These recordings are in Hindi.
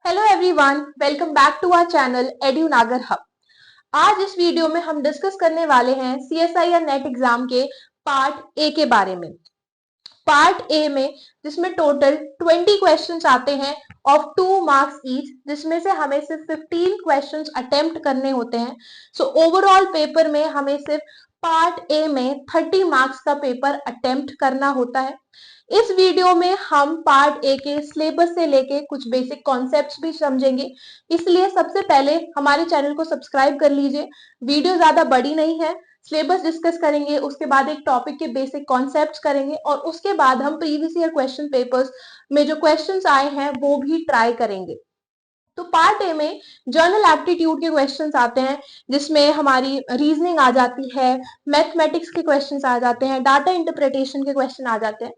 Hello everyone, welcome back to our channel edu Nagar hub. आज इस वीडियो में हम डिस्कस करने वाले हैं सीएसआई या नेट एग्जाम के पार्ट ए के बारे में। पार्ट ए में जिसमें टोटल 20 क्वेश्चंस आते हैं ऑफ 2 मार्क्स ईच, जिसमें से हमें सिर्फ 15 क्वेश्चंस अटेम्प्ट करने होते हैं। सो ओवरऑल पेपर में हमें सिर्फ पार्ट ए में 30 मार्क्स का पेपर अटेम्प्ट करना होता है। इस वीडियो में हम पार्ट ए के सिलेबस से लेके कुछ बेसिक कॉन्सेप्ट्स भी समझेंगे, इसलिए सबसे पहले हमारे चैनल को सब्सक्राइब कर लीजिए। वीडियो ज्यादा बड़ी नहीं है, सिलेबस डिस्कस करेंगे, उसके बाद एक टॉपिक के बेसिक कॉन्सेप्ट्स करेंगे और उसके बाद हम प्रीवियस ईयर क्वेश्चन पेपर्स में जो क्वेश्चंस आए हैं वो भी ट्राई करेंगे। तो पार्ट ए में जर्नल एप्टीट्यूड के क्वेश्चंस आते हैं, जिसमें हमारी रीजनिंग आ जाती है, मैथमेटिक्स के क्वेश्चंस आ जाते हैं, डाटा इंटरप्रिटेशन के क्वेश्चन आ जाते हैं।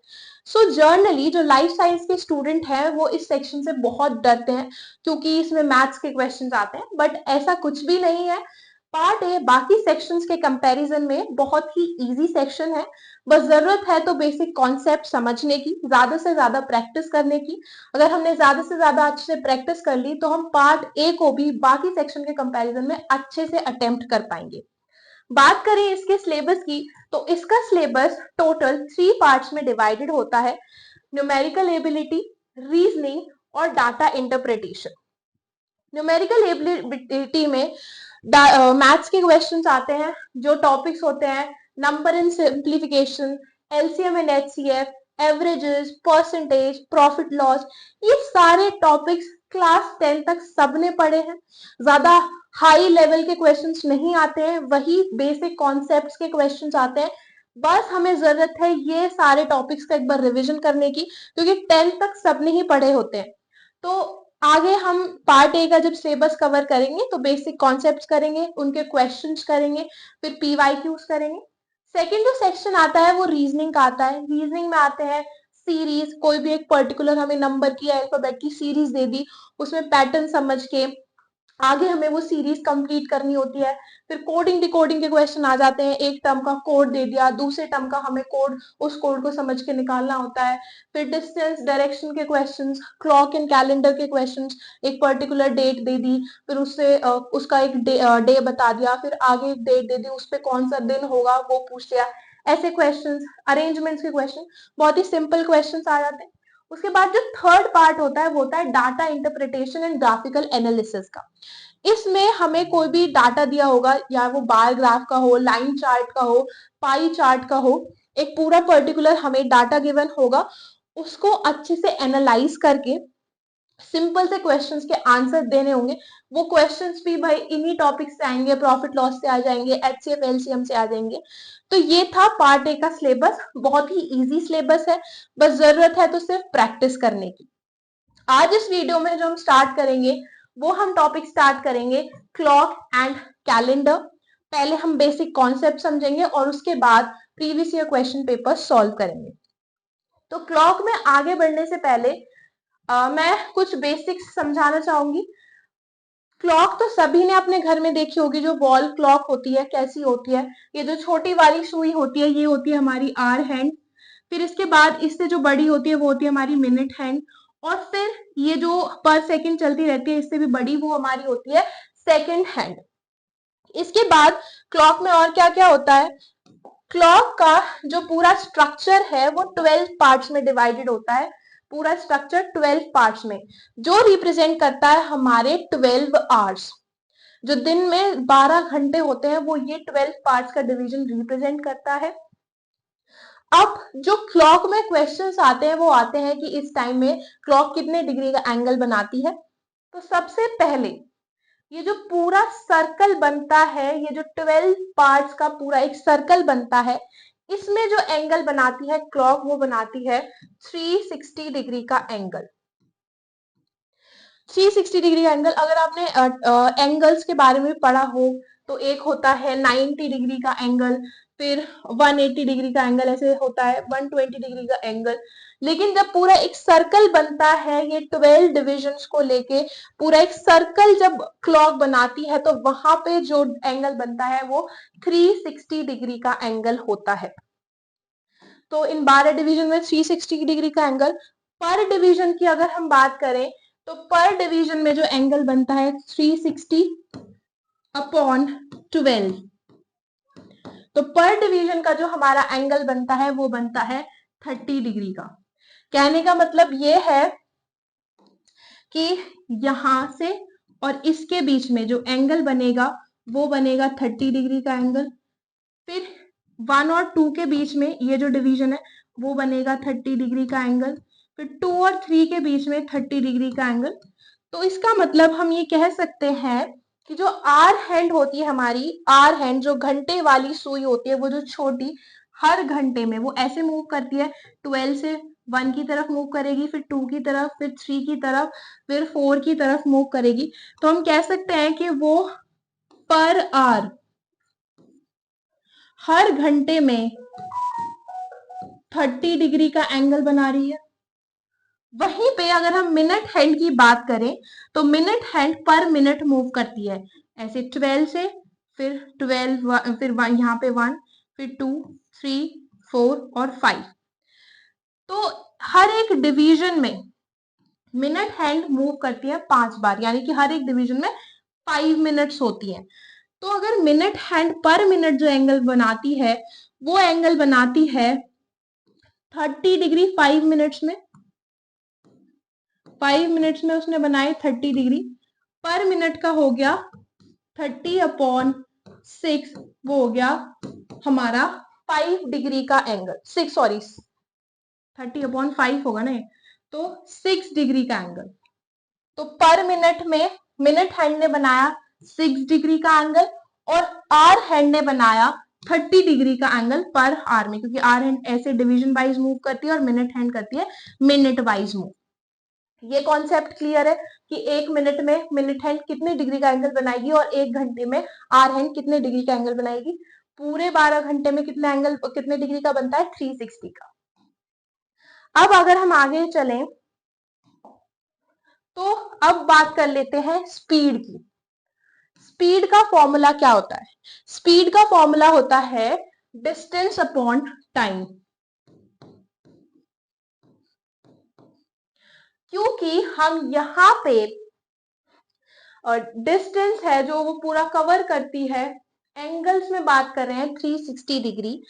सो जर्नली जो लाइफ साइंस के स्टूडेंट हैं वो इस सेक्शन से बहुत डरते हैं क्योंकि इसमें मैथ्स के क्वेश्चंस आते हैं, बट ऐसा कुछ भी नहीं है। पार्ट ए बाकी सेक्शंस के कंपैरिजन में बहुत ही इजी सेक्शन है। बस जरूरत है तो बेसिक कॉन्सेप्ट समझने की, ज्यादा से ज्यादा प्रैक्टिस करने की। अगर हमने ज्यादा से ज्यादा अच्छे से प्रैक्टिस कर ली तो हम पार्ट ए को भी बाकी सेक्शन के कंपैरिजन में अच्छे से अटेम्प्ट कर पाएंगे। बात करें इसके सिलेबस की, तो इसका सिलेबस टोटल 3 पार्ट्स में डिवाइडेड होता है: न्यूमेरिकल एबिलिटी, रीजनिंग और डाटा इंटरप्रिटेशन। न्यूमेरिकल एबिलिटी में मैथ्स के क्वेश्चंस आते हैं, जो टॉपिक्स होते हैं number and simplification, LCM and HCF, averages, percentage, profit loss. ये सारे टॉपिक्स क्लास 10 तक सबने पढ़े हैं। ज्यादा हाई लेवल के क्वेश्चंस नहीं आते हैं, वही बेसिक कॉन्सेप्ट्स के क्वेश्चंस आते हैं। बस हमें जरूरत है ये सारे टॉपिक्स का एक बार रिवीजन करने की, क्योंकि 10 तक सबने ही पढ़े होते हैं। तो आगे हम पार्ट ए का जब सिलेबस कवर करेंगे तो बेसिक कॉन्सेप्ट्स करेंगे, उनके क्वेश्चंस करेंगे, फिर पीवाईक्यूज करेंगे। सेकंड जो सेक्शन आता है वो रीजनिंग का आता है। रीजनिंग में आते हैं सीरीज, कोई भी एक पर्टिकुलर हमें नंबर की या अल्फाबेट की सीरीज दे दी, उसमें पैटर्न समझ के आगे हमें वो सीरीज कंप्लीट करनी होती है। फिर कोडिंग डिकोडिंग के क्वेश्चन आ जाते हैं, एक टर्म का कोड दे दिया, दूसरे टर्म का हमें कोड, उस कोड को समझ के निकालना होता है। फिर डिस्टेंस डायरेक्शन के क्वेश्चंस, क्लॉक एंड कैलेंडर के क्वेश्चंस, एक पर्टिकुलर डेट दे दी, फिर उससे उसका एक डे बता दिया, फिर आगे एक डेट दे दी, उस पर कौन सा दिन होगा वो पूछ लिया। ऐसे क्वेश्चंस, अरेंजमेंट्स के क्वेश्चन, बहुत ही सिंपल क्वेश्चंस आ जाते हैं। उसके बाद जो थर्ड पार्ट होता है वो होता है data interpretation and graphical analysis का। इसमें हमें कोई भी डाटा दिया होगा, या वो बार ग्राफ का हो, लाइन चार्ट का हो, पाई चार्ट का हो, एक पूरा पर्टिकुलर हमें डाटा गिवन होगा, उसको अच्छे से एनालाइज करके सिंपल से क्वेश्चंस के आंसर देने होंगे। वो क्वेश्चंस भी भाई इन्हीं टॉपिक्स से आएंगे, प्रॉफिट लॉस से आ जाएंगे, एचसीएफ एलसीएम से आ जाएंगे। तो ये था पार्ट ए का सिलेबस, बहुत ही इजी सिलेबस है, बस जरूरत है तो सिर्फ प्रैक्टिस करने की। आज इस वीडियो में जो हम स्टार्ट करेंगे वो हम टॉपिक स्टार्ट करेंगे क्लॉक एंड कैलेंडर। पहले हम बेसिक कॉन्सेप्ट समझेंगे और उसके बाद previous year question paper solve करेंगे। तो क्लॉक में आगे बढ़ने से पहले मैं कुछ बेसिक्स समझाना चाहूंगी। क्लॉक तो सभी ने अपने घर में देखी होगी, जो वॉल क्लॉक होती है कैसी होती है। ये जो छोटी वाली सुई होती है ये होती है हमारी आवर हैंड, फिर इसके बाद इससे जो बड़ी होती है वो होती है हमारी मिनट हैंड, और फिर ये जो पर सेकंड चलती रहती है इससे भी बड़ी वो हमारी होती है सेकंड हैंड। इसके बाद क्लॉक में और क्या क्या होता है, क्लॉक का जो पूरा स्ट्रक्चर है वो 12 पार्ट्स में डिवाइडेड होता है। पूरा स्ट्रक्चर 12 पार्ट्स में, जो रिप्रेजेंट करता है हमारे 12 आवर्स। जो दिन में 12 घंटे होते हैं वो ये 12 पार्ट्स का डिवीजन रिप्रेजेंट करता है। अब जो क्लॉक में क्वेश्चंस आते हैं वो आते हैं कि इस टाइम में क्लॉक कितने डिग्री का एंगल बनाती है। तो सबसे पहले ये जो पूरा सर्कल बनता है, ये जो 12 पार्ट्स का पूरा एक सर्कल बनता है, इसमें जो एंगल बनाती है क्लॉक वो बनाती है 360 डिग्री का एंगल। 360 डिग्री का एंगल, अगर आपने एंगल्स के बारे में पढ़ा हो तो एक होता है 90 डिग्री का एंगल, फिर 180 डिग्री का एंगल, ऐसे होता है 120 डिग्री का एंगल। लेकिन जब पूरा एक सर्कल बनता है, ये 12 डिविजन्स को लेके पूरा एक सर्कल जब क्लॉक बनाती है तो वहां पे जो एंगल बनता है वो 360 डिग्री का एंगल होता है। तो इन 12 डिवीजन में 360 डिग्री का एंगल। पर डिवीजन की अगर हम बात करें तो पर डिवीजन में जो एंगल बनता है 360 अपॉन 12, तो पर डिवीजन का जो हमारा एंगल बनता है वो बनता है 30 डिग्री का। कहने का मतलब ये है कि यहां से और इसके बीच में जो एंगल बनेगा वो बनेगा 30 डिग्री का एंगल। फिर 1 और 2 के बीच में ये जो डिवीजन है वो बनेगा 30 डिग्री का एंगल। फिर 2 और 3 के बीच में 30 डिग्री का एंगल। तो इसका मतलब हम ये कह सकते हैं कि जो आर हैंड होती है हमारी, आर हैंड जो घंटे वाली सुई होती है, वो जो छोटी, हर घंटे में वो ऐसे मूव करती है, 12 से 1 की तरफ मूव करेगी, फिर 2 की तरफ, फिर 3 की तरफ, फिर 4 की तरफ मूव करेगी। तो हम कह सकते हैं कि वो पर आर हर घंटे में 30 डिग्री का एंगल बना रही है। वहीं पे अगर हम मिनट हैंड की बात करें तो मिनट हैंड पर मिनट मूव करती है, ऐसे 12 से, फिर 12, फिर यहाँ पे 1, फिर 2, 3, 4 और 5। तो हर एक डिवीजन में मिनट हैंड मूव करती है 5 बार, यानी कि हर एक डिवीजन में 5 मिनट्स होती है। तो अगर मिनट हैंड पर मिनट जो एंगल बनाती है वो एंगल बनाती है 30 डिग्री 5 मिनट्स में, 5 मिनट्स में उसने बनाए 30 डिग्री, पर मिनट का हो गया 30 अपॉन 6, वो हो गया हमारा 5 डिग्री का एंगल, 6 सॉरी 30 अपॉन 5 होगा ना, तो 6 डिग्री का एंगल। तो पर मिनट में मिनट हैंड ने बनाया 6 डिग्री का एंगल और आर हैंड ने बनाया 30 डिग्री का एंगल पर आर में, क्योंकि आर हैंड ऐसे डिवीजन वाइज मूव करती है और मिनट हैंड करती है मिनट वाइज मूव। ये कॉन्सेप्ट क्लियर है कि 1 मिनट में मिनट हैंड कितने डिग्री का एंगल बनाएगी और 1 घंटे में आर हैंड कितने डिग्री का एंगल बनाएगी। पूरे 12 घंटे में कितना एंगल कितने डिग्री का बनता है, 360 का। अब अगर हम आगे चलें तो अब बात कर लेते हैं स्पीड की। स्पीड का फॉर्मूला क्या होता है? स्पीड का फॉर्मूला होता है डिस्टेंस अपॉन टाइम। क्योंकि हम यहाँ पे डिस्टेंस है जो वो पूरा कवर करती है, एंगल्स में बात कर रहे हैं 360 डिग्री,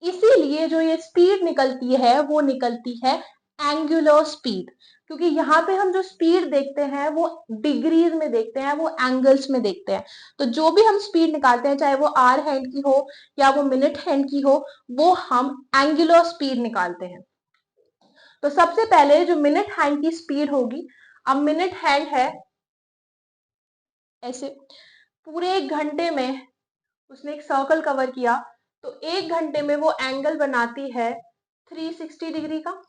इसीलिए जो ये स्पीड निकलती है वो निकलती है एंगुलर स्पीड। क्योंकि यहाँ पे हम जो स्पीड देखते हैं वो डिग्रीज में देखते हैं, वो एंगल्स में देखते हैं। तो जो भी हम स्पीड निकालते हैं, चाहे वो आर हैंड की हो या वो मिनट हैंड की हो, वो हम एंगुलर स्पीड निकालते हैं। तो सबसे पहले जो मिनट हैंड की स्पीड होगी, अब मिनट हैंड है ऐसे, पूरे 1 घंटे में उसने एक सर्कल कवर किया, तो 1 घंटे में वो एंगल बनाती है 360 डिग्री का।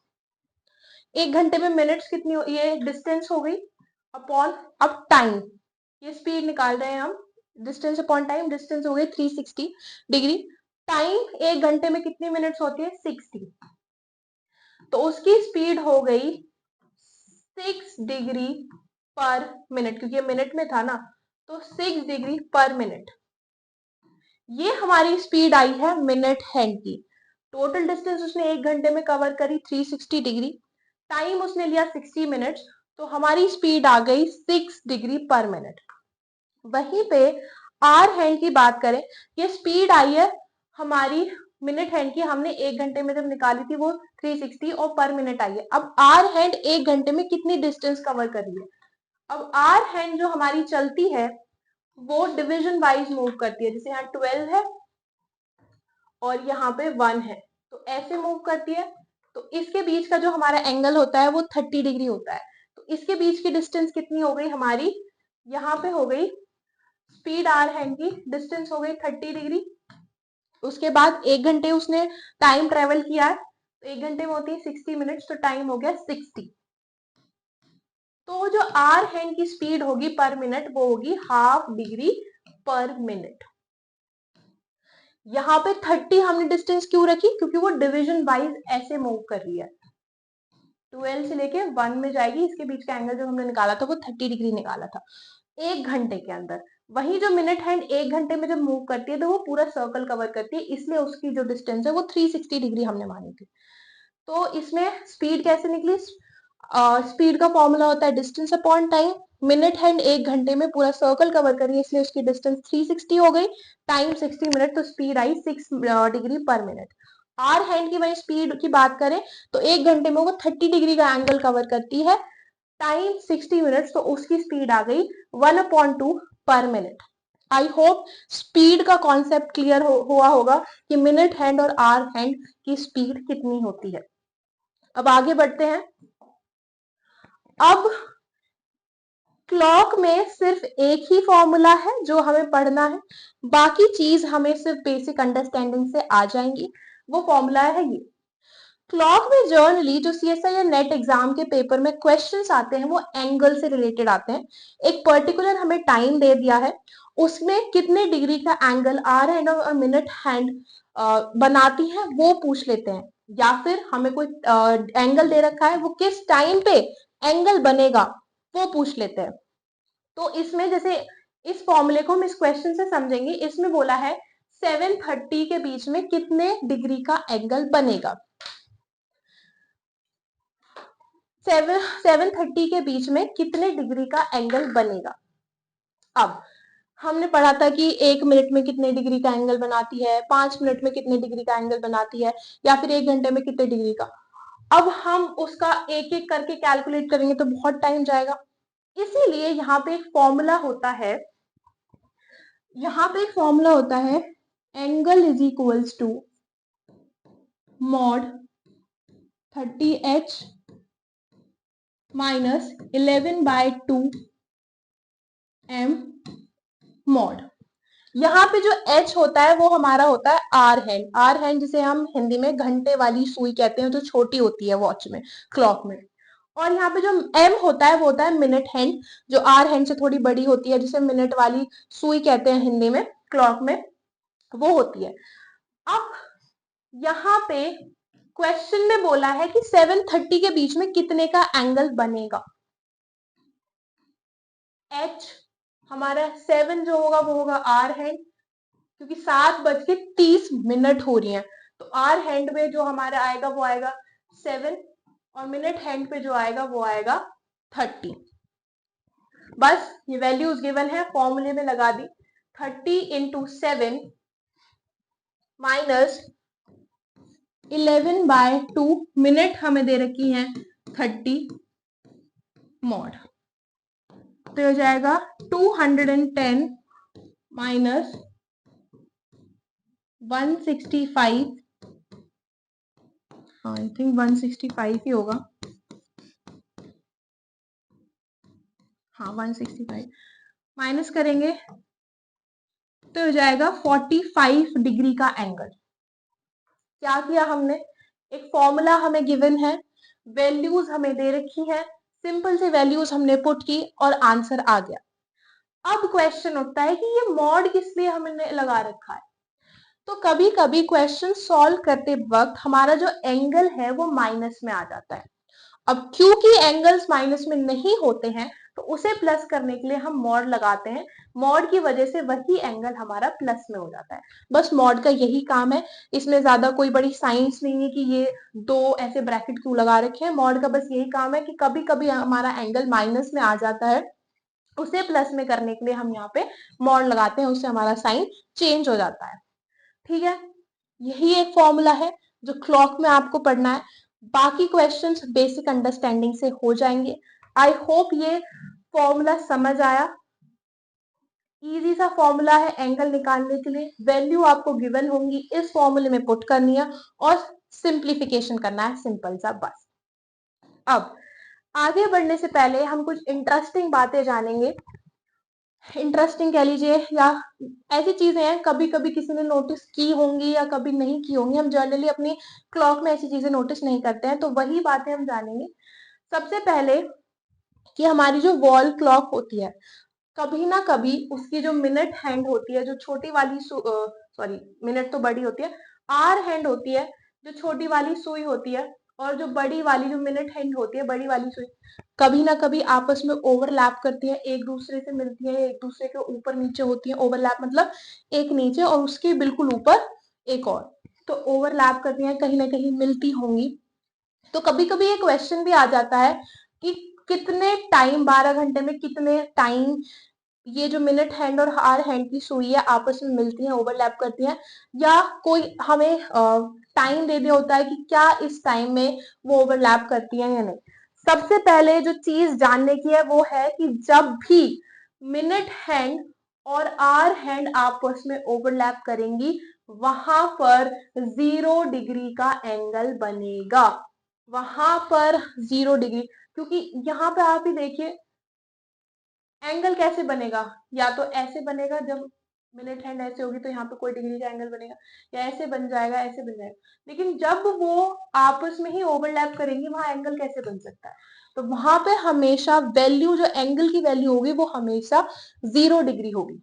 1 घंटे में मिनट्स कितनी हो, ये डिस्टेंस हो गई अपॉन, अब टाइम, ये स्पीड निकाल रहे हैं हम, डिस्टेंस अपॉन टाइम, डिस्टेंस हो गई 360 डिग्री। टाइम 1 घंटे में कितनी मिनट्स होती है, 60, तो उसकी स्पीड हो गई 6 डिग्री पर मिनट, क्योंकि ये मिनट में था ना, तो 6 डिग्री पर मिनट। ये हमारी स्पीड आई है मिनट हैंड की। टोटल डिस्टेंस उसने 1 घंटे में कवर करी 360 डिग्री, टाइम उसने लिया 60 मिनट्स, तो हमारी स्पीड आ गई 6 डिग्री पर मिनट। वहीं पे आर हैंड की बात करें, ये स्पीड आई है हमारी मिनट हैंड की, हमने 1 घंटे में जब निकाली थी वो 360 और पर मिनट आई है। अब आर हैंड 1 घंटे में कितनी डिस्टेंस कवर कर रही है, अब आर हैंड जो हमारी चलती है वो डिवीजन वाइज मूव करती है, जैसे यहाँ 12 है और यहाँ पे 1 है, तो ऐसे मूव करती है। तो इसके बीच का जो हमारा एंगल होता है वो 30 डिग्री होता है। तो इसके बीच की डिस्टेंस कितनी हो गई हमारी, यहाँ पे हो गई स्पीड आर हैंड की डिस्टेंस हो गई 30 डिग्री। उसके बाद 1 घंटे उसने टाइम ट्रेवल किया है, तो 1 घंटे में होती है 60 मिनट्स, तो टाइम हो गया 60। तो जो आर हैंड की स्पीड होगी पर मिनट वो होगी हाफ डिग्री पर मिनट। यहाँ पे 30 हमने डिस्टेंस क्यों रखी, क्योंकि वो डिवीजन वाइज ऐसे मूव कर रही है, 12 से लेके 1 में जाएगी, इसके बीच का एंगल जो हमने निकाला था वो 30 डिग्री निकाला था 1 घंटे के अंदर। वही जो मिनट हैंड 1 घंटे में जब मूव करती है तो वो पूरा सर्कल कवर करती है, इसलिए उसकी जो डिस्टेंस है वो 360 डिग्री हमने मानी थी। तो इसमें स्पीड कैसे निकली, स्पीड का फॉर्मूला होता है distance upon time. Minute hand 1 घंटे में पूरा सर्कल कवर करिए, इसलिए उसकी डिस्टेंस 360 हो गई, टाइम 60 मिनट, तो स्पीड आई 6 degree per minute. Hour hand की वही स्पीड की बात करें तो 1 घंटे में वो 30 डिग्री का एंगल कवर करती है, टाइम 60 मिनट, तो उसकी स्पीड आ गई 1/2 पर मिनट। आई होप स्पीड का कॉन्सेप्ट क्लियर हुआ होगा कि मिनट हैंड और आर हैंड की स्पीड कितनी होती है। अब आगे बढ़ते हैं। अब क्लॉक में सिर्फ एक ही फॉर्मूला है जो हमें पढ़ना है, बाकी चीज हमें सिर्फ बेसिक अंडरस्टैंडिंग से आ जाएंगी। वो फॉर्मूला है ये। क्लॉक में जर्नली जो सीएसआई या नेट एग्जाम के पेपर में क्वेश्चंस आते हैं वो एंगल से रिलेटेड आते हैं। एक पर्टिकुलर हमें टाइम दे दिया है, उसमें कितने डिग्री का एंगल आर हैंड और मिनट हैंड बनाती है वो पूछ लेते हैं, या फिर हमें कोई एंगल दे रखा है, वो किस टाइम पे एंगल बनेगा वो पूछ लेते हैं। तो इसमें जैसे इस फॉर्मूले को हम इस क्वेश्चन से समझेंगे। इसमें बोला है 7:30 के बीच में कितने डिग्री का एंगल बनेगा। 7:30 के बीच में कितने डिग्री का एंगल बनेगा। अब हमने पढ़ा था कि 1 मिनट में कितने डिग्री का एंगल बनाती है, 5 मिनट में कितने डिग्री का एंगल बनाती है, या फिर 1 घंटे में कितने डिग्री का। अब हम उसका एक एक करके कैलकुलेट करेंगे तो बहुत टाइम जाएगा, इसीलिए यहाँ पे एक फॉर्मूला होता है। यहाँ पे एक फॉर्मूला होता है, angle is equals to mod 30h minus 11/2 m mod. यहाँ पे जो h होता है वो हमारा होता है आर हैंड। आर हैंड जिसे हम हिंदी में घंटे वाली सुई कहते हैं, जो छोटी होती है वॉच में, क्लॉक में। और यहाँ पे जो m होता है वो होता है मिनट हैंड, जो आर हैंड से थोड़ी बड़ी होती है, जिसे मिनट वाली सुई कहते हैं हिंदी में, क्लॉक में वो होती है। अब यहाँ पे क्वेश्चन में बोला है कि 7:30 के बीच में कितने का एंगल बनेगा। h हमारा 7 जो होगा वो होगा आर हैंड, क्योंकि 7:30 हो रही है, तो आर हैंड में जो हमारा आएगा वो आएगा 7, और मिनट हैंड पे जो आएगा वो आएगा 30। बस ये वैल्यूज गिवन है, फॉर्मूले में लगा दी। 30 इंटू 7 माइनस 11/2, मिनट हमें दे रखी है 30 मॉड, तो हो जाएगा 210 माइनस 165, आई थिंक 165 ही होगा, हाँ 165 माइनस करेंगे तो हो जाएगा 45 डिग्री का एंगल। क्या किया हमने, एक फॉर्मूला हमें गिवन है, वैल्यूज हमें दे रखी है, सिंपल सी वैल्यूज हमने पुट की और आंसर आ गया। अब क्वेश्चन उठता है कि ये मॉड किस लिए हमने लगा रखा है। तो कभी कभी क्वेश्चन सॉल्व करते वक्त हमारा जो एंगल है वो माइनस में आ जाता है। अब क्योंकि एंगल्स माइनस में नहीं होते हैं तो उसे प्लस करने के लिए हम मॉड लगाते हैं, मॉड की वजह से वही एंगल हमारा प्लस में हो जाता है। बस मॉड का यही काम है, इसमें ज्यादा कोई बड़ी साइंस नहीं है कि ये दो ऐसे ब्रैकेट क्यों लगा रखे हैं। मॉड का बस यही काम है कि कभी कभी हमारा एंगल माइनस में आ जाता है, उसे प्लस में करने के लिए हम यहाँ पे मॉड लगाते हैं, उससे हमारा साइन चेंज हो जाता है। ठीक है, यही एक फॉर्मूला है जो क्लॉक में आपको पढ़ना है। बाकी क्वेश्चंस बेसिक अंडरस्टैंडिंग से हो जाएंगे। आई होप ये फॉर्मूला समझ आया। इजी सा फॉर्मूला है एंगल निकालने के लिए, वैल्यू आपको गिवन होंगी, इस फॉर्मूले में पुट करनी है और सिंप्लीफिकेशन करना है, सिंपल सा बस। अब आगे बढ़ने से पहले हम कुछ इंटरेस्टिंग बातें जानेंगे। इंटरेस्टिंग कह लीजिए, या ऐसी चीजें हैं कभी कभी किसी ने नोटिस की होंगी या कभी नहीं की होंगी, हम जनरली अपनी क्लॉक में ऐसी चीजें नोटिस नहीं करते हैं, तो वही बातें हम जानेंगे। सबसे पहले कि हमारी जो वॉल क्लॉक होती है, कभी ना कभी उसकी जो मिनट हैंड होती है, जो छोटी वाली सॉरी मिनट तो बड़ी होती है, आर हैंड होती है जो छोटी वाली सुई होती है, और जो बड़ी वाली जो मिनट हैंड होती है बड़ी वाली सुई, कभी ना कभी आपस में ओवरलैप करती है, एक दूसरे से मिलती है, एक दूसरे के ऊपर नीचे होती है। ओवरलैप मतलब एक नीचे और उसके बिल्कुल ऊपर एक और, तो ओवरलैप करती है, कहीं ना कहीं मिलती होंगी। तो कभी कभी ये क्वेश्चन भी आ जाता है कि कितने टाइम, 12 घंटे में कितने टाइम ये जो मिनट हैंड और आवर हैंड की सुई है आपस में मिलती हैं, ओवरलैप करती हैं, या कोई हमें टाइम दे दिया होता है कि क्या इस टाइम में वो ओवरलैप करती हैं या नहीं। सबसे पहले जो चीज जानने की है वो है कि जब भी मिनट हैंड और आवर हैंड आपस में ओवरलैप करेंगी वहां पर 0 डिग्री का एंगल बनेगा, वहां पर 0 डिग्री। क्योंकि यहाँ पे आप ही देखिए एंगल कैसे बनेगा, या तो ऐसे बनेगा, जब मिनट हैंड ऐसे होगी तो यहाँ पे कोई डिग्री का एंगल बनेगा, या ऐसे बन जाएगा, ऐसे बन जाएगा। लेकिन जब वो आपस में ही ओवरलैप करेंगी वहां एंगल कैसे बन सकता है? तो वहां पे हमेशा वैल्यू, जो एंगल की वैल्यू होगी वो हमेशा 0 डिग्री होगी।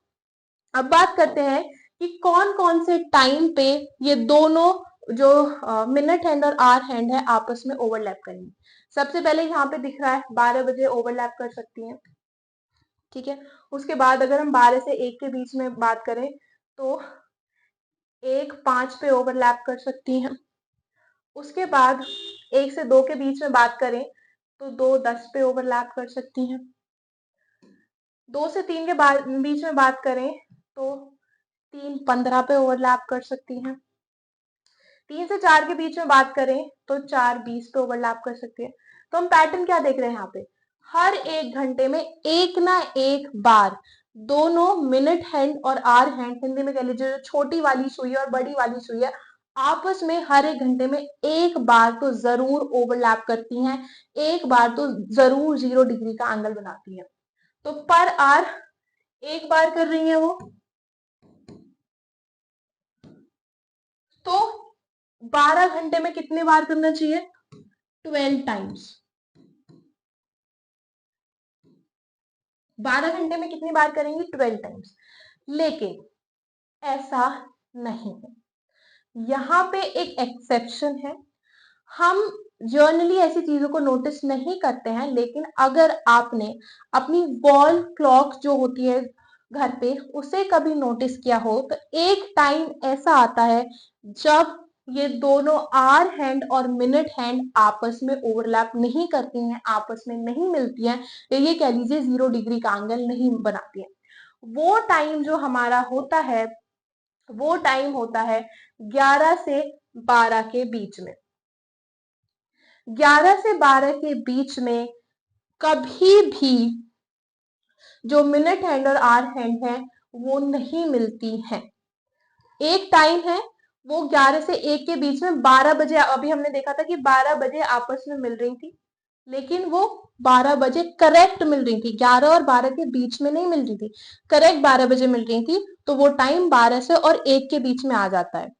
अब बात करते हैं कि कौन कौन से टाइम पे ये दोनों जो मिनट हैंड और आवर हैंड है आपस में ओवरलैप करेंगे। सबसे पहले यहाँ पे दिख रहा है 12 बजे ओवरलैप कर सकती हैं, ठीक है। उसके बाद अगर हम 12 से 1 के बीच में बात करें तो 1 5 पे ओवरलैप कर सकती हैं। उसके बाद 1 से 2 के बीच में बात करें तो 2 10 पे ओवरलैप कर सकती हैं। 2 से 3 के बीच में बात करें तो 3 15 पे ओवरलैप कर सकती हैं। 3 से 4 के बीच में बात करें तो 4 20 पे ओवरलैप कर सकती है। तो हम पैटर्न क्या देख रहे हैं यहाँ पे, हर 1 घंटे में एक ना एक बार दोनों मिनट हैंड और आवर हैंड, हिंदी में कह लीजिए जो छोटी वाली सुई और बड़ी वाली सुई है, आपस में हर 1 घंटे में एक बार तो जरूर ओवरलैप करती हैं, एक बार तो जरूर 0 डिग्री का एंगल बनाती है। तो पर आवर एक बार कर रही है वो, तो 12 घंटे में कितने बार करना चाहिए? 12 टाइम्स। 12 घंटे में कितनी बार करेंगी? 12 टाइम्स। लेकिन ऐसा नहीं है, यहाँ पे एक एक्सेप्शन है। हम जर्नली ऐसी चीजों को नोटिस नहीं करते हैं, लेकिन अगर आपने अपनी वॉल क्लॉक जो होती है घर पे उसे कभी नोटिस किया हो तो एक टाइम ऐसा आता है जब ये दोनों आवर हैंड और मिनट हैंड आपस में ओवरलैप नहीं करती हैं, आपस में नहीं मिलती हैं, तो ये कह लीजिए 0 डिग्री का एंगल नहीं बनाती है। वो टाइम जो हमारा होता है वो टाइम होता है 11 से 12 के बीच में। 11 से 12 के बीच में कभी भी जो मिनट हैंड और आवर हैंड है वो नहीं मिलती हैं। एक टाइम है वो 11 से 1 के बीच में 12 बजे, अभी हमने देखा था कि 12 बजे आपस में मिल रही थी, लेकिन वो 12 बजे करेक्ट मिल रही थी, 11 और 12 के बीच में नहीं मिल रही थी, करेक्ट 12 बजे मिल रही थी। तो वो टाइम 12 से और 1 के बीच में आ जाता है।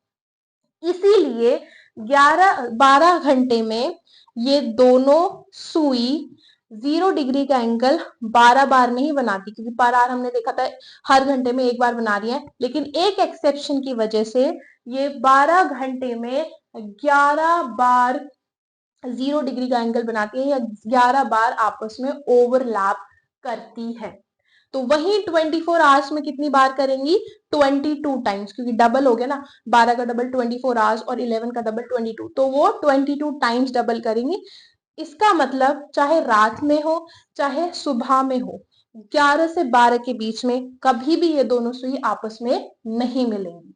इसीलिए 12 घंटे में ये दोनों सुई 0 डिग्री का एंगल 12 बार नहीं बनाती, क्योंकि पर आवर हमने देखा था हर घंटे में एक बार बना रही है, लेकिन एक एक्सेप्शन की वजह से ये 12 घंटे में 11 बार 0 डिग्री का एंगल बनाती है, या 11 बार आपस में ओवरलैप करती है। तो वही 24 आवर्स में कितनी बार करेंगी? 22 टाइम्स, क्योंकि डबल हो गया ना, 12 का डबल 24 आवर्स और 11 का डबल 22, तो वो 22 टाइम्स डबल करेंगी। इसका मतलब चाहे रात में हो चाहे सुबह में हो, 11 से 12 के बीच में कभी भी ये दोनों सुई आपस में नहीं मिलेंगी।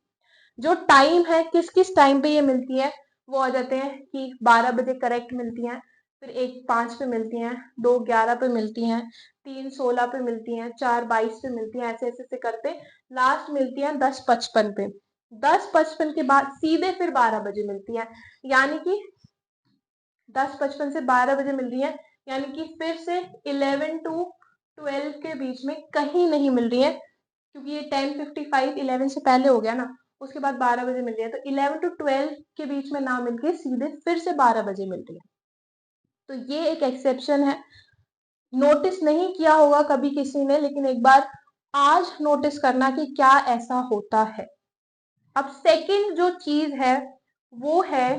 जो टाइम है किस किस टाइम पे ये मिलती है वो आ जाते हैं कि 12 बजे करेक्ट मिलती हैं, फिर 1 5 पे मिलती हैं, 2 11 पे मिलती हैं, 3 16 पे मिलती हैं, 4 22 पे मिलती हैं, ऐसे ऐसे ऐसे करते लास्ट मिलती हैं 10 55 पे। 10 55 के बाद सीधे फिर 12 बजे मिलती हैं, यानी कि 10 55 से 12 बजे मिल रही है, यानी कि फिर से 11 टू 12 के बीच में कहीं नहीं मिल रही है, क्योंकि ये 10:55 11 से पहले हो गया ना, उसके बाद 12 बजे मिल रही है, तो 11 टू 12 के बीच में ना मिलके सीधे फिर से 12 बजे मिल रही है। तो ये एक एक्सेप्शन है, नोटिस नहीं किया होगा कभी किसी ने, लेकिन एक बार आज नोटिस करना कि क्या ऐसा होता है। अब सेकंड जो चीज है वो है,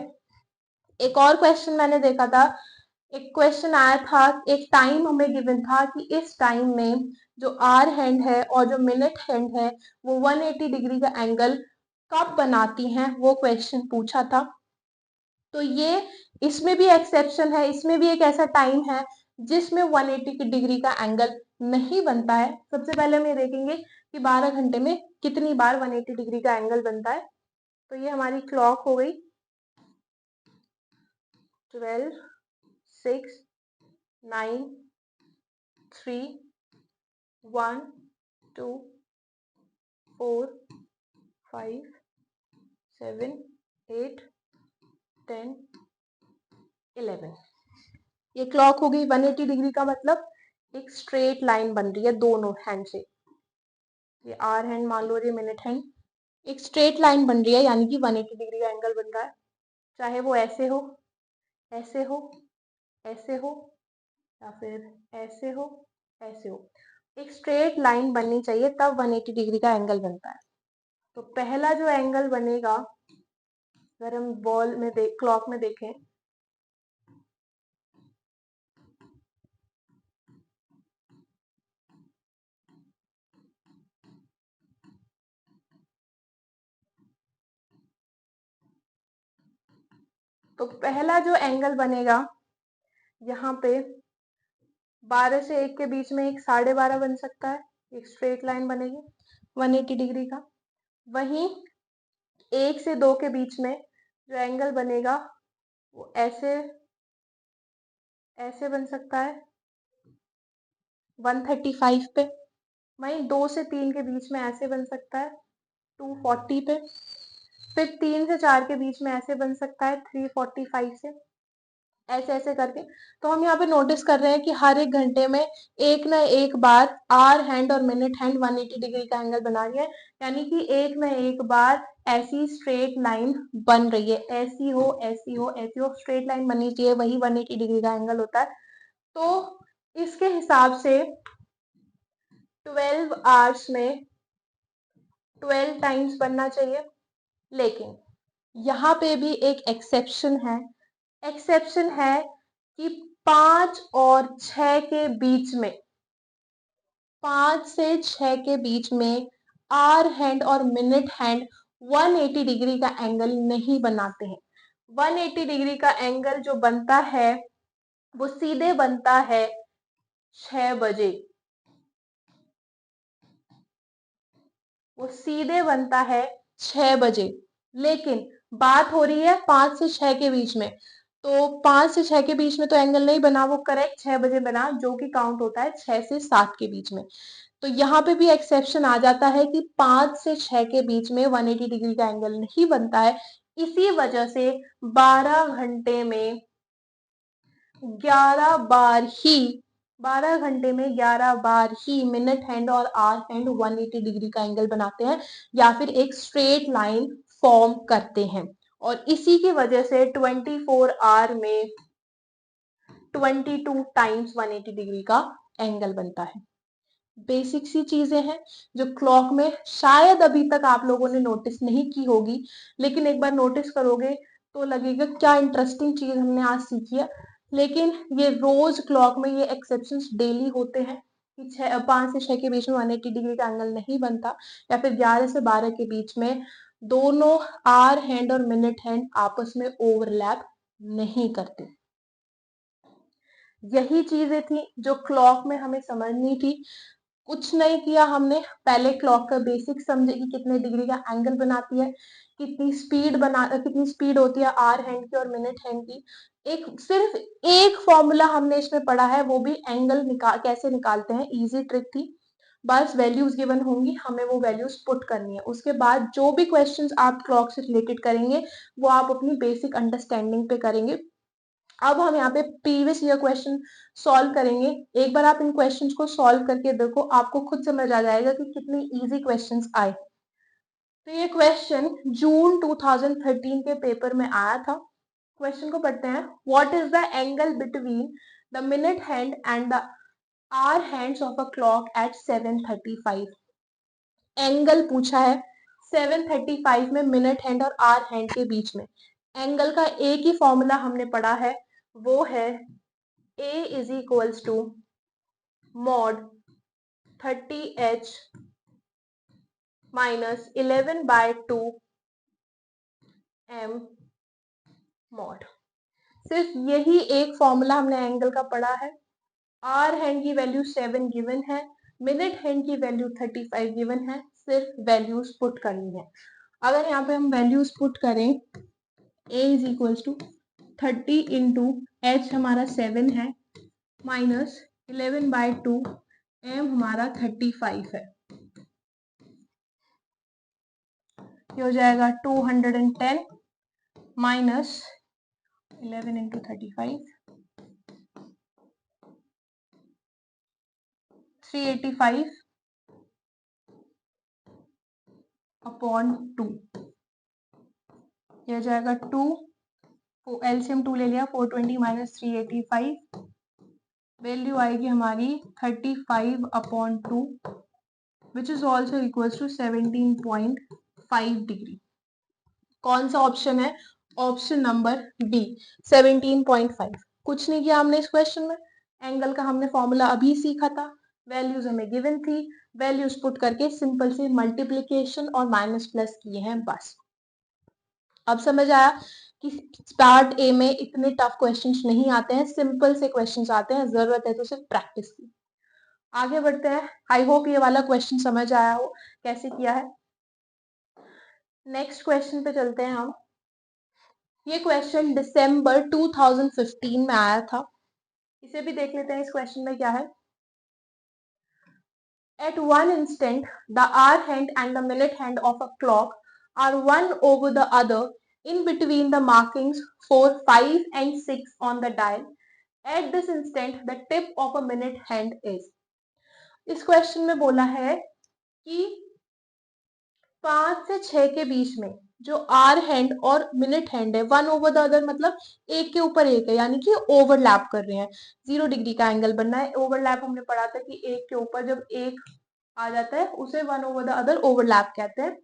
एक और क्वेश्चन मैंने देखा था, एक क्वेश्चन आया था, एक टाइम हमें गिवन था कि इस टाइम में जो आर हैंड है और जो मिनट हैंड है वो 180 डिग्री का एंगल कब बनाती हैं, वो क्वेश्चन पूछा था। तो ये इसमें भी एक्सेप्शन है, इसमें भी एक ऐसा टाइम है जिसमें 180 डिग्री का एंगल नहीं बनता है। सबसे पहले हम ये देखेंगे कि 12 घंटे में कितनी बार 180 डिग्री का एंगल बनता है। तो ये हमारी क्लॉक हो गई 12, 6, 9, 3, 1, 2, 4, 5, 7, 8, 10, 11। ये क्लॉक हो गई 180 डिग्री का मतलब एक स्ट्रेट लाइन बन रही है दोनों हैंड से। ये आर हैंड मान लो, ये मिनट हैंड, एक स्ट्रेट लाइन बन रही है, यानी कि 180 डिग्री का एंगल बन रहा है। चाहे वो ऐसे हो, ऐसे हो, ऐसे हो, या फिर ऐसे हो, ऐसे हो, एक स्ट्रेट लाइन बननी चाहिए, तब 180 डिग्री का एंगल बनता है। तो पहला जो एंगल बनेगा, अगर हम बॉल में क्लॉक में देखें, तो पहला जो एंगल बनेगा यहाँ पे 12 से 1 के बीच में एक 12.5 बन सकता है, एक स्ट्रेट लाइन बनेगी 180 डिग्री का। वहीं 1 से 2 के बीच में जो एंगल बनेगा वो ऐसे ऐसे बन सकता है 135 पे। वहीं 2 से 3 के बीच में ऐसे बन सकता है 240 पे। फिर 3 से 4 के बीच में ऐसे बन सकता है 345 से, ऐसे ऐसे करके। तो हम यहाँ पे नोटिस कर रहे हैं कि हर एक घंटे में एक ना एक बार आर हैंड और मिनट हैंड 180 डिग्री का एंगल बना रही है, यानी कि एक ना एक बार ऐसी स्ट्रेट लाइन बन रही है, ऐसी हो, ऐसी हो, ऐसी हो, स्ट्रेट लाइन बननी चाहिए, वही 180 डिग्री का एंगल होता है। तो इसके हिसाब से 12 आवर्स में 12 टाइम्स बनना चाहिए। लेकिन यहाँ पे भी एक एक्सेप्शन है कि 5 और 6 के बीच में, 5 से 6 के बीच में आर हैंड और मिनट हैंड 180 डिग्री का एंगल नहीं बनाते हैं। 180 डिग्री का एंगल जो बनता है वो सीधे बनता है 6 बजे, वो सीधे बनता है 6 बजे। लेकिन बात हो रही है 5 से 6 के बीच में, तो 5 से 6 के बीच में तो एंगल नहीं बना, वो करेक्ट 6 बजे बना, जो कि काउंट होता है 6 से 7 के बीच में। तो यहाँ पे भी एक्सेप्शन आ जाता है कि 5 से 6 के बीच में 180 डिग्री का एंगल नहीं बनता है। इसी वजह से 12 घंटे में 11 बार ही 12 घंटे में 11 बार ही मिनट हैंड और आर हैंड 180 डिग्री का एंगल बनाते हैं, या फिर एक स्ट्रेट लाइन फॉर्म करते हैं। और इसी की वजह से 24 आवर में 22 टाइम्स 180 डिग्री का एंगल बनता है। बेसिक सी चीजें हैं जो क्लॉक में शायद अभी तक आप लोगों ने नोटिस नहीं की होगी, लेकिन एक बार नोटिस करोगे तो लगेगा क्या इंटरेस्टिंग चीज हमने आज सीखी है। लेकिन ये रोज क्लॉक में ये एक्सेप्शंस डेली होते हैं कि 5 से 6 के बीच में 180 डिग्री का एंगल नहीं बनता, या फिर 11 से 12 के बीच में दोनों आर हैंड और मिनट हैंड आपस में ओवरलैप नहीं करते। यही चीजें थी जो क्लॉक में हमें समझनी थी। कुछ नहीं किया हमने, पहले क्लॉक का बेसिक समझे कि कितने डिग्री का एंगल बनाती है, कितनी स्पीड होती है आर हैंड की और मिनट हैंड की। सिर्फ एक फॉर्मूला हमने इसमें पढ़ा है, वो भी एंगल कैसे निकालते हैं, इजी ट्रिक थी। बस वैल्यूज गिवन होंगी, हमें वो वैल्यूज पुट करनी है। उसके बाद जो भी क्वेश्चंस आप क्लॉक से रिलेटेड करेंगे वो आप अपनी बेसिक अंडरस्टैंडिंग पे करेंगे। अब हम यहाँ पे प्रीवियस ईयर क्वेश्चन सॉल्व करेंगे। एक बार आप इन क्वेश्चंस को सॉल्व करके देखो, आपको खुद समझ आ जाएगा कि कितने इजी क्वेश्चंस आए। तो ये क्वेश्चन जून 2013 के पेपर में आया था। क्वेश्चन को पढ़ते हैं। What is the angle between the minute hand and the hour hands of a clock at 7:35। Angle पूछा है 7:35 में मिनट हैंड और आवर हैंड के बीच में। एंगल का एक ही फॉर्मूला हमने पढ़ा है, वो है A is equals to mod 30h minus 11/2 m mod. सिर्फ यही एक फॉर्मूला हमने एंगल का पढ़ा है। आर हैंड की वैल्यू 7 गिवन है, मिनट हैंड की वैल्यू 35 गिवन है, सिर्फ वैल्यूज पुट करनी है। अगर यहाँ पे हम वैल्यूज पुट करें, a is equal to 30 into h हमारा 7 है, माइनस 11/2 m हमारा 35 है, ये हो जाएगा 210 माइनस 11 इंटू 35, 385 अपॉन 2, ये हो जाएगा 2, एलसीएम 2 ले लिया, 420 माइनस 385, वैल्यू आएगी हमारी 35 upon 2 which is also equals to 17.5 degree. कौन सा ऑप्शन है? Option number B, 17.5। कुछ नहीं किया हमने इस क्वेश्चन में, एंगल का हमने फॉर्मूला अभी सीखा था, वैल्यूज हमें गिवन थी, वैल्यूज पुट करके सिंपल से मल्टीप्लीकेशन और माइनस प्लस किए हैं बस। अब समझ आया कि पार्ट ए में इतने टफ क्वेश्चंस नहीं आते हैं, सिंपल से क्वेश्चंस आते हैं, जरूरत है तो सिर्फ प्रैक्टिस की। आगे बढ़ते हैं। आई होप ये वाला क्वेश्चन समझ आया हो कैसे किया है। नेक्स्ट क्वेश्चन पे चलते हैं हम। ये क्वेश्चन दिसंबर 2015 में आया था, इसे भी देख लेते हैं। इस क्वेश्चन में क्या है? At one instant, the hour hand and the minute hand of a clock are one over the other in between the markings 4, 5 and 6 on the dial. At this instant, the tip of a minute hand is. इस क्वेश्चन में बोला है कि 5 से 6 के बीच में जो आर हैंड और मिनट हैंड है, वन ओवर द अदर मतलब एक के ऊपर एक है, यानी कि ओवरलैप कर रहे हैं, 0 डिग्री का एंगल बनना है। ओवरलैप हमने पढ़ा था कि एक के ऊपर जब एक आ जाता है उसे one over the other overlap कहते हैं।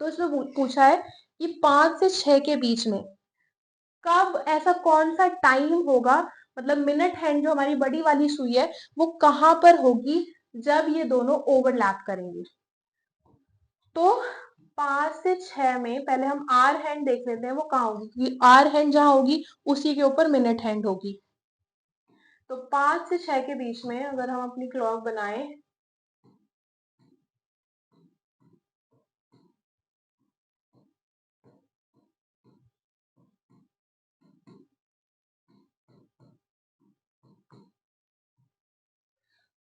तो इसमें पूछा है कि 5 से 6 के बीच में कब ऐसा कौन सा टाइम होगा, मतलब मिनट हैंड जो हमारी बड़ी वाली सुई है वो कहां पर होगी जब ये दोनों ओवरलैप करेंगे। तो 5 से 6 में पहले हम आर हैंड देख लेते हैं वो कहाँ होगी, क्योंकि आर हैंड जहां होगी उसी के ऊपर मिनट हैंड होगी। तो 5 से 6 के बीच में अगर हम अपनी क्लॉक बनाएं,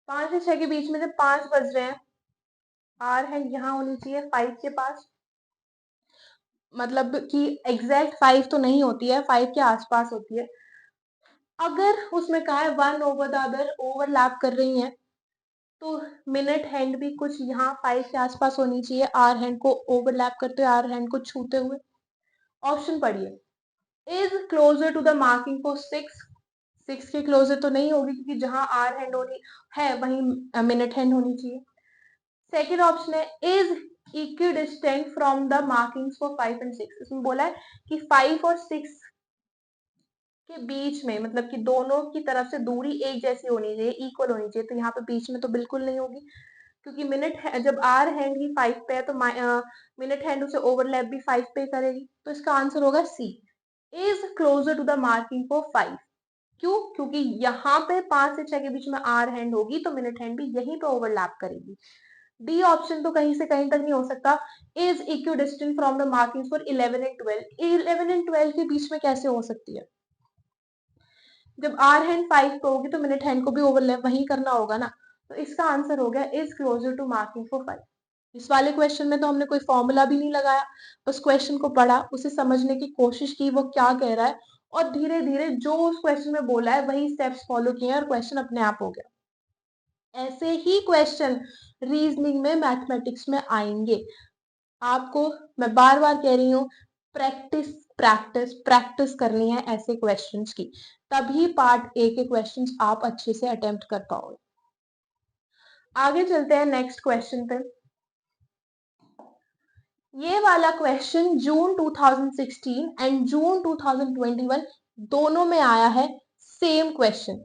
पांच से 6 के बीच में जब 5 बज रहे हैं, आर हैंड यहाँ होनी चाहिए 5 के पास, मतलब कि एग्जैक्ट 5 तो नहीं होती है, 5 के आसपास होती है। अगर उसमें कहा है one over the other overlap कर रही हैं, तो मिनट हैंड भी कुछ यहाँ 5 के आसपास होनी चाहिए, आर हैंड को ओवरलैप करते हुए, आर हैंड को छूते हुए। ऑप्शन पढ़िए। Is closer to the marking for 6 के क्लोजर तो नहीं होगी, क्योंकि जहां आर हैंड होनी है वहीं मिनट हैंड होनी चाहिए। सेकेंड ऑप्शन है is equidistant from the markings for 5 and 6। इसमें बोला है कि 5 और 6 के बीच में, मतलब कि दोनों की तरफ से दूरी एक जैसी होनी चाहिए, इक्वल होनी चाहिए। तो यहाँ पे बीच में तो बिल्कुल नहीं होगी, क्योंकि मिनट जब आर हैंड ही 5 पे है तो मिनट हैंड उसे ओवरलैप भी 5 पे करेगी। तो इसका आंसर होगा C, is closer to the marking for 5। क्यों? क्योंकि यहाँ पे 5 से 6 के बीच में आर हैंड होगी तो मिनट हैंड भी यहीं पे ओवरलैप करेगी। डी ऑप्शन तो कहीं से कहीं तक नहीं हो सकता। Is equidistant from the markings for 11 and 12। 11 and 12 के बीच में कैसे हो सकती है? जब आर हैंड 5 पे होगी तो मिनट हैंड को भी ओवरलैप वहीं करना होगा ना। तो इसका आंसर हो गया is closer to marking for 5। इस वाले क्वेश्चन में तो हमने कोई फॉर्मूला भी नहीं लगाया, बस क्वेश्चन को पढ़ा, उसे समझने की कोशिश की वो क्या कह रहा है, और धीरे धीरे जो उस क्वेश्चन में बोला है वही स्टेप्स फॉलो किए और क्वेश्चन अपने आप हो गया। ऐसे ही क्वेश्चन रीजनिंग में, मैथमेटिक्स में आएंगे। आपको मैं बार बार कह रही हूँ, प्रैक्टिस प्रैक्टिस प्रैक्टिस करनी है ऐसे क्वेश्चंस की, तभी पार्ट ए के क्वेश्चंस आप अच्छे से अटेम्प्ट कर पाओगे। आगे चलते हैं नेक्स्ट क्वेश्चन पे। ये वाला क्वेश्चन जून 2016 एंड जून 2021 दोनों में आया है, same question.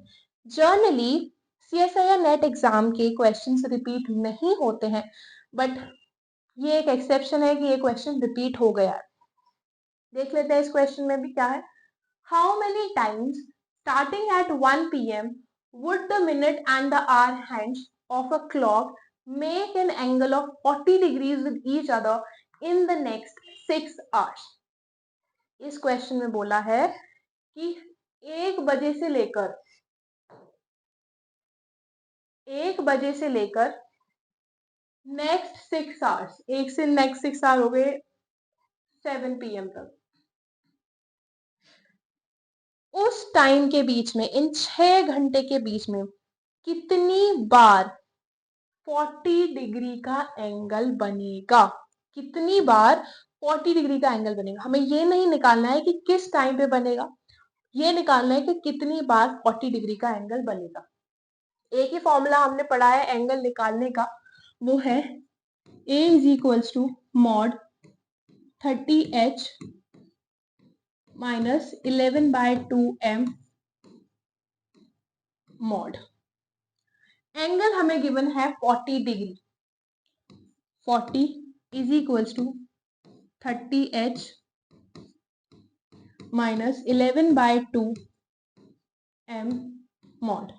Generally CSIR net exam के क्वेश्चंस रिपीट नहीं होते हैं, बट ये एक एक्सेप्शन है कि ये क्वेश्चन रिपीट हो गया है। देख लेते हैं इस क्वेश्चन में भी क्या है। How many times starting at 1 PM would the minute and the hour hands of a clock make an angle of 40 degrees with each other in the next 6 hours? इस क्वेश्चन में बोला है कि 1 बजे से लेकर नेक्स्ट 6 आवर्स, एक से नेक्स्ट 6 आवर हो गए 7 PM तक, उस टाइम के बीच में, इन 6 घंटे के बीच में कितनी बार 40 डिग्री का एंगल बनेगा? कितनी बार 40 डिग्री का एंगल बनेगा? हमें ये नहीं निकालना है कि किस टाइम पे बनेगा, ये निकालना है कि कितनी बार 40 डिग्री का एंगल बनेगा। एक ही फॉर्मूला हमने पढ़ा है एंगल निकालने का, वो है A is equals to mod 30H minus 11/2m mod. Angle हमें गिवन है 40 degree, 40 is equals to 30H minus 11/2m mod.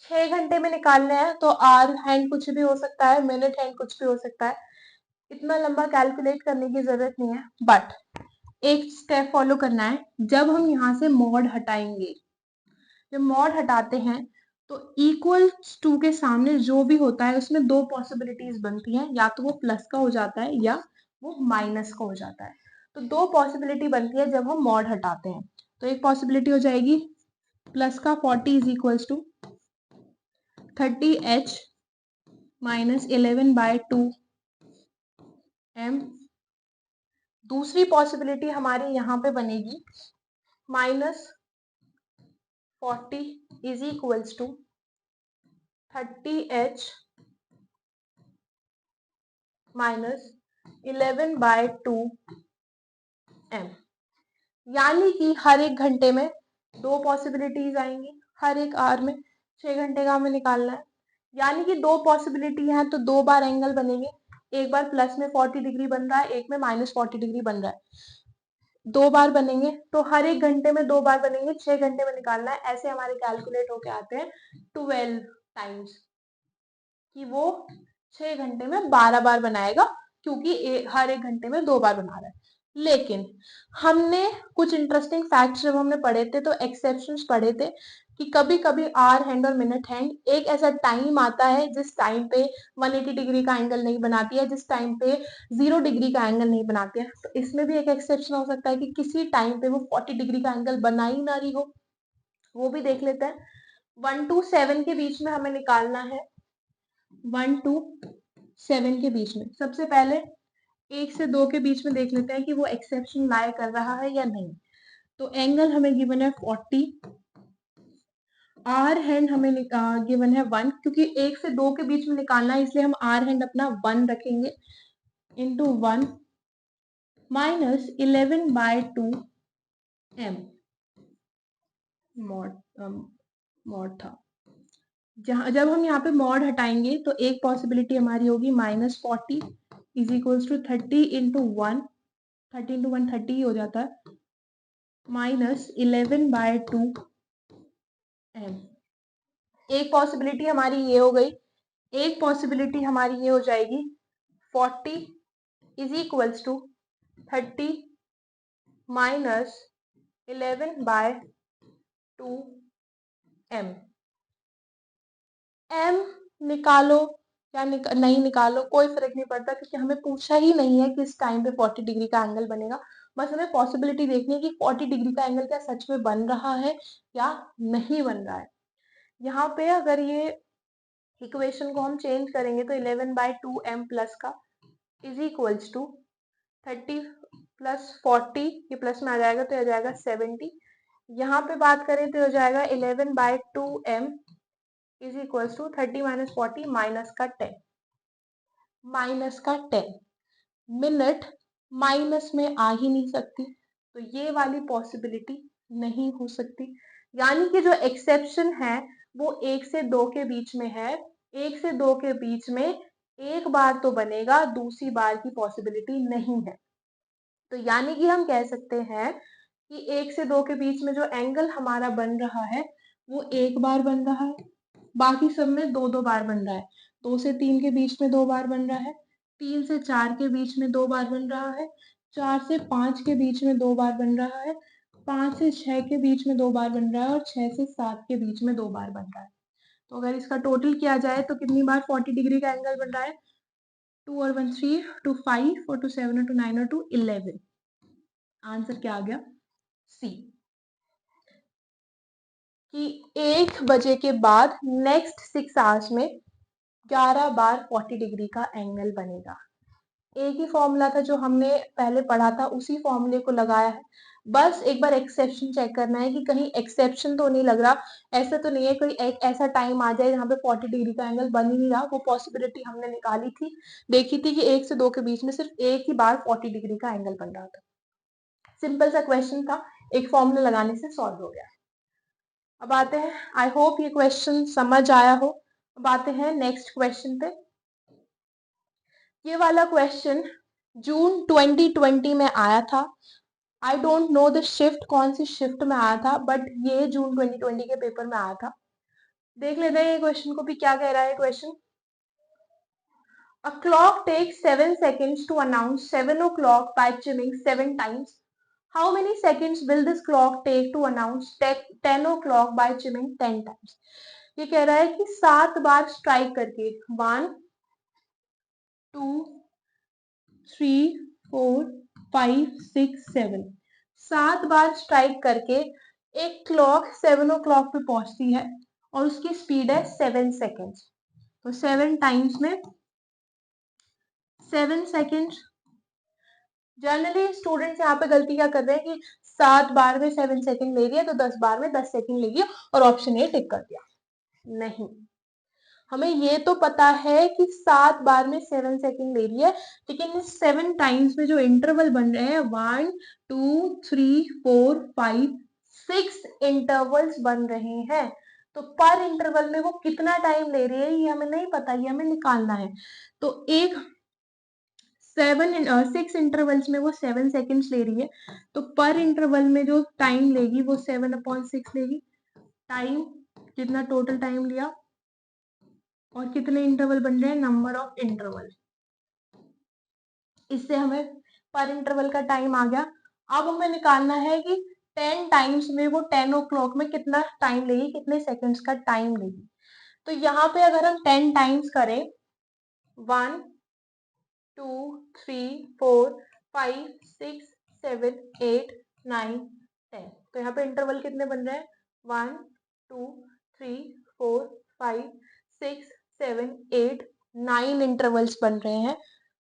6 घंटे में निकालना है तो आर हैंड कुछ भी हो सकता है, मिनट हैंड कुछ भी हो सकता है, इतना लंबा कैलकुलेट करने की जरूरत नहीं है। बट एक स्टेप फॉलो करना है, जब हम यहाँ से मॉड हटाएंगे, जब मॉड हटाते हैं तो इक्वल टू के सामने जो भी होता है उसमें दो पॉसिबिलिटीज बनती हैं, या तो वो प्लस का हो जाता है या वो माइनस का हो जाता है। तो दो पॉसिबिलिटी बनती है जब हम मॉड हटाते हैं। तो एक पॉसिबिलिटी हो जाएगी प्लस का 40 is equals to 30H minus 11/2m। दूसरी पॉसिबिलिटी हमारी यहाँ पे बनेगी minus 40 is equals to 30H minus 11/2m। यानी कि हर एक घंटे में दो पॉसिबिलिटीज आएंगी, हर एक आवर में 6 घंटे का हमें निकालना है, यानी कि दो पॉसिबिलिटी है तो दो बार एंगल बनेंगे, एक बार प्लस में 40 डिग्री बन रहा है, एक में माइनस 40 डिग्री बन रहा है, दो बार बनेंगे तो हर एक घंटे में दो बार बनेंगे, 6 घंटे में निकालना है। ऐसे हमारे कैलकुलेट होके आते हैं 12 टाइम्स, कि वो 6 घंटे में 12 बार बनाएगा, क्योंकि हर एक घंटे में दो बार बना रहा है। लेकिन हमने कुछ इंटरेस्टिंग फैक्ट्स जब हमने पढ़े थे तो एक्सेप्शंस पढ़े थे कि कभी कभी आवर हैंड और मिनट हैंड एक ऐसा टाइम आता है जिस टाइम पे 180 डिग्री का एंगल नहीं बनाती है, जिस टाइम पे 0 डिग्री का एंगल नहीं बनाती है। तो इसमें भी एक एक्सेप्शन हो सकता है कि किसी टाइम पे वो 40 डिग्री का एंगल बना ही ना रही हो, वो भी देख लेते हैं। 1 to 7 के बीच में हमें निकालना है, 1 to 7 के बीच में। सबसे पहले 1 से 2 के बीच में देख लेते हैं कि वो एक्सेप्शन लाई कर रहा है या नहीं। तो एंगल हमें गिवन है 40, आर हैंड हमें गिवन है 1, क्योंकि 1 से 2 के बीच में निकालना है इसलिए हम आर हैंड अपना 1 रखेंगे, इंटू 1 माइनस 11/2m मॉड था। जब हम यहाँ पे मॉड हटाएंगे तो एक पॉसिबिलिटी हमारी होगी minus 40 is equals to 30 into 1, 30 into 1 30 हो जाता है, माइनस 11/2m। एक पॉसिबिलिटी हमारी ये हो गई, एक पॉसिबिलिटी हमारी ये हो जाएगी 40 is equals to 30 minus 11/2m। m निकालो या नहीं निकालो कोई फर्क नहीं पड़ता, क्योंकि हमें पूछा ही नहीं है किस टाइम पे 40 डिग्री का एंगल बनेगा। बस हमें पॉसिबिलिटी देखनी है कि 40 डिग्री का एंगल क्या सच में बन रहा है या नहीं बन रहा है। यहाँ पे अगर ये इक्वेशन को हम चेंज करेंगे तो 11/2m प्लस का इज इक्वल्स टू 30 प्लस 40, ये प्लस में आ जाएगा तो आ जाएगा 70। यहाँ पे बात करें तो हो जाएगा 11/2m is equals to 30 minus 40 minus का 10, माइनस का 10। मिनट माइनस में आ ही नहीं सकती, तो ये वाली पॉसिबिलिटी नहीं हो सकती। यानी कि जो एक्सेप्शन है वो 1 से 2 के बीच में है, 1 से 2 के बीच में एक बार तो बनेगा, दूसरी बार की पॉसिबिलिटी नहीं है। तो यानी कि हम कह सकते हैं कि 1 से 2 के बीच में जो एंगल हमारा बन रहा है वो एक बार बन रहा है, बाकी सब में 2-2 बार बन रहा है। 2 से 3 के बीच में 2 बार बन रहा है, 3 से 4 के बीच में 2 बार बन रहा है, 4 से 5 के बीच में 2 बार बन रहा है, 5 से 6 के बीच में 2 बार बन रहा है और 6 से 7 के बीच में 2 बार बन रहा है। तो अगर इसका टोटल किया जाए तो कितनी बार 40 डिग्री का एंगल बन रहा है? 2 और 1 3, 2 5, 4 2 7 और 2 9 और 2 11। आंसर क्या आ गया? सी। कि 1 बजे के बाद नेक्स्ट 6 आवर्स में 11 बार 40 डिग्री का एंगल बनेगा। एक ही फॉर्मूला था जो हमने पहले पढ़ा था, उसी फॉर्मूले को लगाया है। बस एक बार एक्सेप्शन चेक करना है कि कहीं एक्सेप्शन तो नहीं लग रहा, ऐसा तो नहीं है कोई एक ऐसा टाइम आ जाए जहाँ पे 40 डिग्री का एंगल बन ही नहीं रहा। वो पॉसिबिलिटी हमने निकाली थी, देखी थी कि 1 से 2 के बीच में सिर्फ एक ही बार 40 डिग्री का एंगल बन रहा था। सिंपल सा क्वेश्चन था, एक फॉर्मूला लगाने से सॉल्व हो गया। अब आते हैं, आई होप ये क्वेश्चन समझ आया हो। अब आते हैं नेक्स्ट क्वेश्चन पे। ये वाला क्वेश्चन जून 2020 में आया था। I don't know the shift, कौन सी शिफ्ट में आया था, बट ये जून 2020 के पेपर में आया था। देख लेते हैं ये क्वेश्चन को भी क्या कह रहा है question. A clock takes 7 seconds to announce 7 o'clock by chiming 7 times. How many seconds will this clock take to announce 10 o'clock by chiming 10 times? ये कह रहा है कि 7 बार स्ट्राइक करके 1 2 3 4 5 6 7 7 बार स्ट्राइक करके एक क्लॉक 7 o'clock पे पहुंचती है और उसकी स्पीड है 7 seconds। तो 7 टाइम्स में 7 seconds। जनरली स्टूडेंट्स यहाँ पे गलती क्या कर रहे हैं कि 7 बार में 7 सेकंड ले रही है तो 10 बार में 10 सेकंड लेगी और ऑप्शन ए टिक कर दिया। नहीं, हमें ये तो पता है कि 7 बार में 7 सेकंड ले रही है, लेकिन इस 7 टाइम्स में जो इंटरवल बन रहे हैं 1 2 3 4 5 6 इंटरवल्स बन रहे हैं। तो पर इंटरवल में वो कितना टाइम ले रही है ये हमें नहीं पता, ये हमें निकालना है। तो एक 6 इंटरवल्स में वो 7 सेकंड्स ले रही है, तो पर इंटरवल में जो टाइम लेगी वो 7/6 लेगी। टाइम कितना टोटल टाइम लिया और कितने इंटरवल बन रहे हैं, नंबर ऑफ इंटरवल। इससे हमें पर इंटरवल का टाइम आ गया। अब हमें निकालना है कि 10 टाइम्स में वो 10 o'clock में कितना टाइम लेगी, कितने सेकंड्स का टाइम लेगी। तो यहाँ पे अगर हम 10 टाइम्स करें 1 2 3 4 5 6 7 8 9 10। तो यहाँ पे इंटरवल कितने बन रहे हैं 1 2 3 4 5 6 7 8 9 इंटरवल्स बन रहे हैं।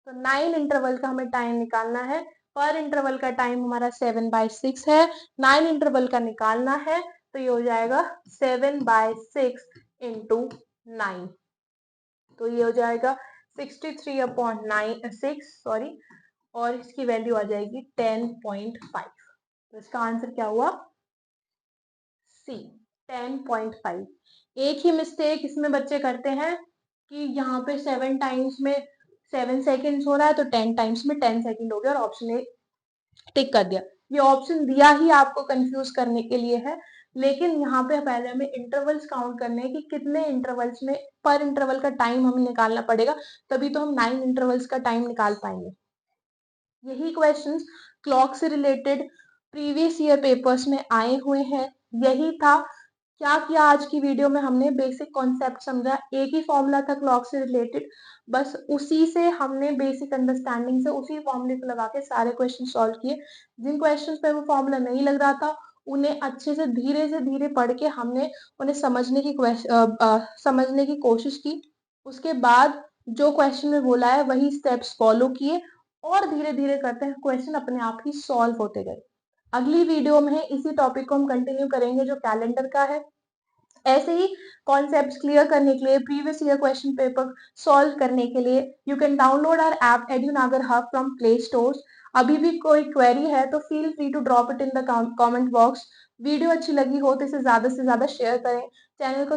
तो 9 इंटरवल का हमें टाइम निकालना है। पर इंटरवल का टाइम हमारा 7/6 है, 9 इंटरवल का निकालना है तो ये हो जाएगा 7/6 इंटू 9। तो ये हो जाएगा 63/6 सॉरी, और इसकी वैल्यू आ जाएगी 10.5। तो इसका आंसर क्या हुआ, सी 10.5। एक ही मिस्टेक इसमें बच्चे करते हैं कि यहाँ पे 7 टाइम्स में 7 सेकेंड्स हो रहा है तो 10 टाइम्स में 10 सेकेंड हो गया और ऑप्शन ए टिक कर दिया। ये ऑप्शन दिया ही आपको कंफ्यूज करने के लिए है, लेकिन यहाँ पे पहले हमें इंटरवल्स काउंट करने हैं कि कितने इंटरवल्स में पर इंटरवल का टाइम हमें निकालना पड़ेगा, तभी तो हम 9 इंटरवल्स का टाइम निकाल पाएंगे। यही क्वेश्चंस क्लॉक से रिलेटेड प्रीवियस ईयर पेपर्स में आए हुए हैं। यही था क्या किया आज की वीडियो में, हमने बेसिक कॉन्सेप्ट समझा। एक ही फॉर्मूला था क्लॉक से रिलेटेड, बस उसी से हमने बेसिक अंडरस्टैंडिंग से उसी फॉर्मूले को लगा के सारे क्वेश्चन सॉल्व किए। जिन क्वेश्चंस पे वो फॉर्मूला नहीं लग रहा था उन्हें अच्छे से धीरे पढ़ के हमने उन्हें समझने की कोशिश की। उसके बाद जो क्वेश्चन में बोला है वही स्टेप्स फॉलो किए और धीरे धीरे करते हैं क्वेश्चन अपने आप ही सॉल्व होते गए। अगली वीडियो में इसी टॉपिक को हम कंटिन्यू करेंगे जो कैलेंडर का है। ऐसे ही कॉन्सेप्ट्स क्लियर करने के लिए, previous year question paper solve करने के लिए you can download our app Edunagar hub from Play Stores. अभी भी कोई क्वेरी है तो feel free to drop it in the comment box. Video अच्छी लगी हो तो इसे ज्यादा से ज्यादा शेयर करें, चैनल को